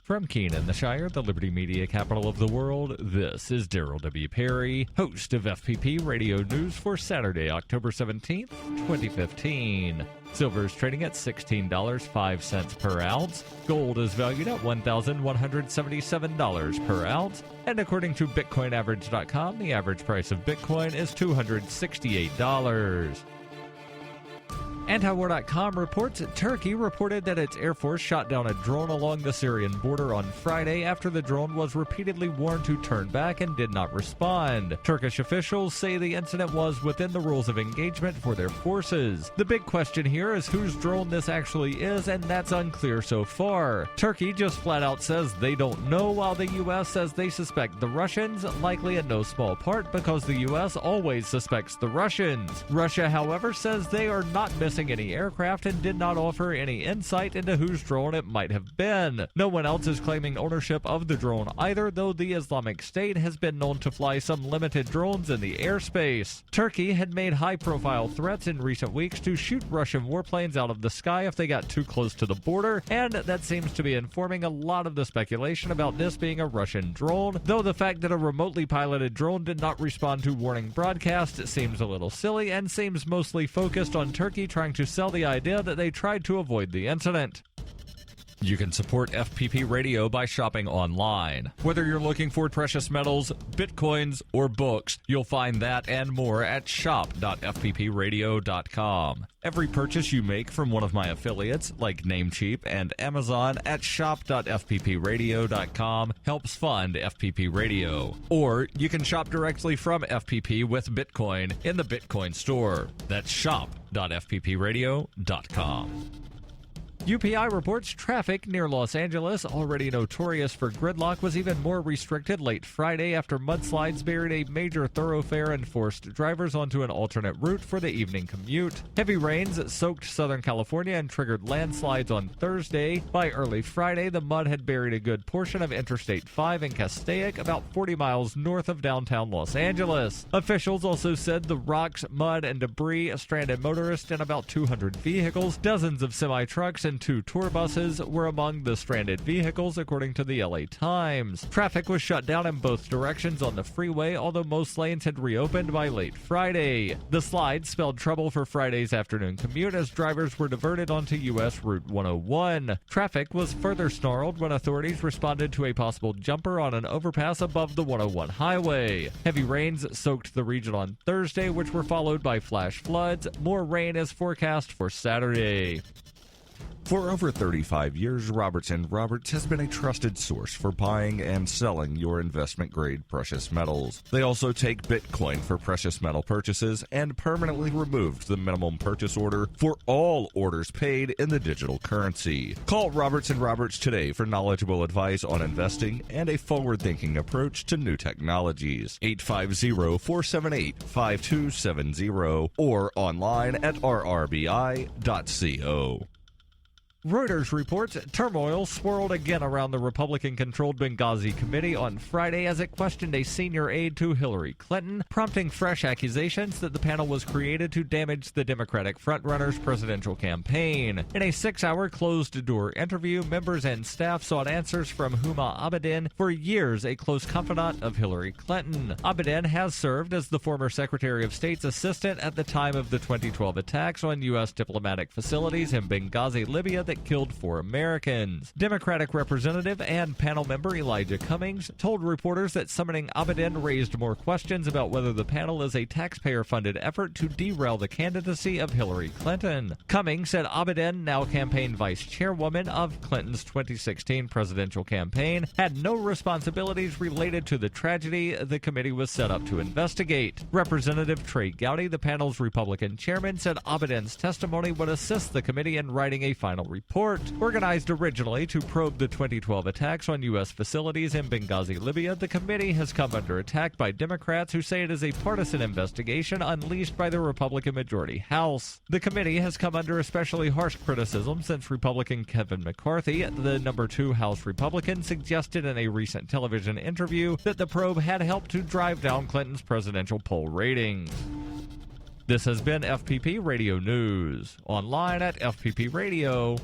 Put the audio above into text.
From Keene in the Shire, the Liberty Media capital of the world, this is Daryl W. Perry, host of FPP Radio News for Saturday, October 17th, 2015. Silver is trading at $16.05 per ounce. Gold is valued at $1,177 per ounce. And according to BitcoinAverage.com, the average price of Bitcoin is $268. Antiwar.com reports that Turkey reported that its Air Force shot down a drone along the Syrian border on Friday after the drone was repeatedly warned to turn back and did not respond. Turkish officials say the incident was within the rules of engagement for their forces. The big question here is whose drone this actually is, and that's unclear so far. Turkey just flat out says they don't know, while the U.S. says they suspect the Russians, likely in no small part because the U.S. always suspects the Russians. Russia, however, says they are not missing any aircraft and did not offer any insight into whose drone it might have been. No one else is claiming ownership of the drone either, though the Islamic State has been known to fly some limited drones in the airspace. Turkey had made high-profile threats in recent weeks to shoot Russian warplanes out of the sky if they got too close to the border, and that seems to be informing a lot of the speculation about this being a Russian drone, though the fact that a remotely piloted drone did not respond to warning broadcasts seems a little silly and seems mostly focused on Turkey trying to sell the idea that they tried to avoid the incident. You can support FPP Radio by shopping online. Whether you're looking for precious metals, bitcoins, or books, you'll find that and more at shop.fppradio.com. Every purchase you make from one of my affiliates, like Namecheap and Amazon, at shop.fppradio.com helps fund FPP Radio. Or you can shop directly from FPP with Bitcoin in the Bitcoin store. That's shop.fppradio.com. UPI reports traffic near Los Angeles, already notorious for gridlock, was even more restricted late Friday after mudslides buried a major thoroughfare and forced drivers onto an alternate route for the evening commute. Heavy rains soaked Southern California and triggered landslides on Thursday. By early Friday, the mud had buried a good portion of Interstate 5 in Castaic, about 40 miles north of downtown Los Angeles. Officials also said the rocks, mud, and debris stranded motorists and about 200 vehicles. Dozens of semi-trucks and 2 tour buses were among the stranded vehicles, according to the LA Times. Traffic was shut down in both directions on the freeway, although most lanes had reopened by late Friday. The slide spelled trouble for Friday's afternoon commute as drivers were diverted onto U.S. Route 101. Traffic was further snarled when authorities responded to a possible jumper on an overpass above the 101 highway. Heavy rains soaked the region on Thursday, which were followed by flash floods. More rain is forecast for Saturday. For over 35 years, Robertson Roberts has been a trusted source for buying and selling your investment-grade precious metals. They also take Bitcoin for precious metal purchases and permanently removed the minimum purchase order for all orders paid in the digital currency. Call Robertson Roberts today for knowledgeable advice on investing and a forward-thinking approach to new technologies. 850-478-5270 or online at rrbi.co. Reuters reports turmoil swirled again around the Republican-controlled Benghazi committee on Friday as it questioned a senior aide to Hillary Clinton, prompting fresh accusations that the panel was created to damage the Democratic frontrunner's presidential campaign. In a 6-hour closed-door interview, members and staff sought answers from Huma Abedin, for years a close confidant of Hillary Clinton. Abedin has served as the former Secretary of State's assistant at the time of the 2012 attacks on U.S. diplomatic facilities in Benghazi, Libya that killed 4 Americans. Democratic Representative and panel member Elijah Cummings told reporters that summoning Abedin raised more questions about whether the panel is a taxpayer-funded effort to derail the candidacy of Hillary Clinton. Cummings said Abedin, now campaign vice chairwoman of Clinton's 2016 presidential campaign, had no responsibilities related to the tragedy the committee was set up to investigate. Representative Trey Gowdy, the panel's Republican chairman, said Abedin's testimony would assist the committee in writing a final report. Organized originally to probe the 2012 attacks on U.S. facilities in Benghazi, Libya, the committee has come under attack by Democrats who say it is a partisan investigation unleashed by the Republican-majority House. The committee has come under especially harsh criticism since Republican Kevin McCarthy, the number 2 House Republican, suggested in a recent television interview that the probe had helped to drive down Clinton's presidential poll ratings. This has been FPP Radio News, online at fppradio.com.